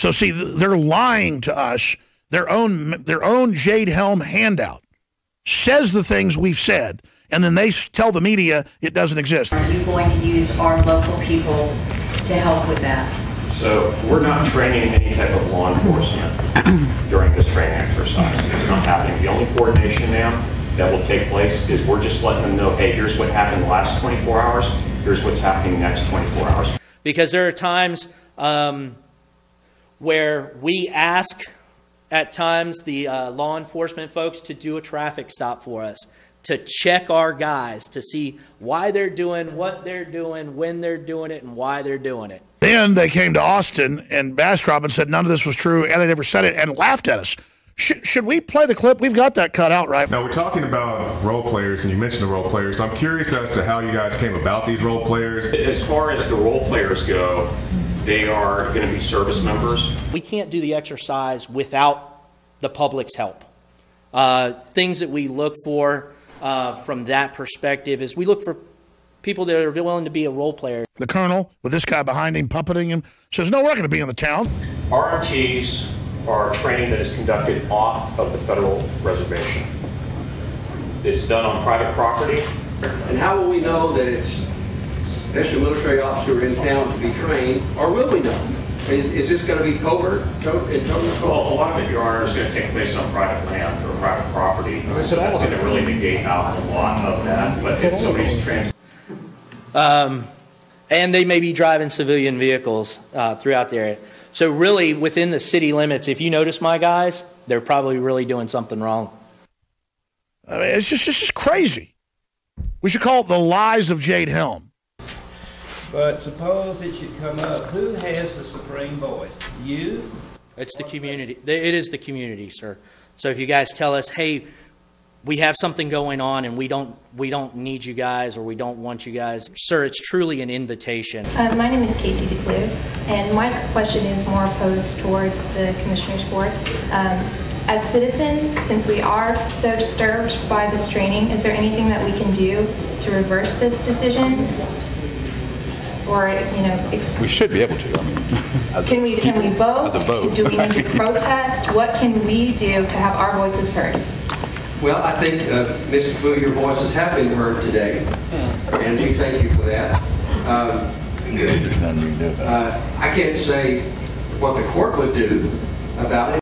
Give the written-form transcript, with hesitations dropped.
So see, they're lying to us. Their own Jade Helm handout says the things we've said, and then they tell the media it doesn't exist. Are you going to use our local people to help with that? So we're not training any type of law enforcement during this training exercise. It's not happening. The only coordination now that will take place is we're just letting them know, hey, here's what happened the last 24 hours. Here's what's happening next 24 hours. Because there are times where we ask at times the law enforcement folks to do a traffic stop for us, to check our guys, to see why they're doing what they're doing, when they're doing it, and why they're doing it. Then they came to Austin and Bastrop and said none of this was true, and they never said it, and laughed at us. Should we play the clip? We've got that cut out, right? Now, we're talking about role players, and you mentioned the role players. So I'm curious as to how you guys came about these role players. As far as the role players go, they are going to be service members. We can't do the exercise without the public's help. Things that we look for from that perspective is we look for people that are willing to be a role player. The colonel, with this guy behind him, puppeting him, says, no, we're not going to be in the town. RMTs are training that is conducted off of the federal reservation. It's done on private property. And how will we know that it's special military officer in town to be trained, or will we know? Is this going to be covert? Well, a lot of it, Your Honor, is going to take place on private land or private property. So that's going to really negate out a lot of that. But if somebody's and they may be driving civilian vehicles throughout the area. So really, within the city limits, if you notice my guys, they're probably really doing something wrong. I mean, it's just crazy. We should call it the lies of Jade Helm. But suppose it should come up. Who has the supreme voice? You? It's the community. It is the community, sir. So if you guys tell us, hey, we have something going on and we don't need you guys, or we don't want you guys, sir, it's truly an invitation. My name is Casey DeClue, and my question is more posed towards the Commissioner's Board. As citizens, since we are so disturbed by this training, is there anything that we can do to reverse this decision? Or, we should be able to. I mean, can we vote? As a vote. Do we need to protest? What can we do to have our voices heard? Well, I think, Ms. DeClue, your voices have been heard today, and we thank you for that. there's nothing you can do about it. I can't say what the court would do about it.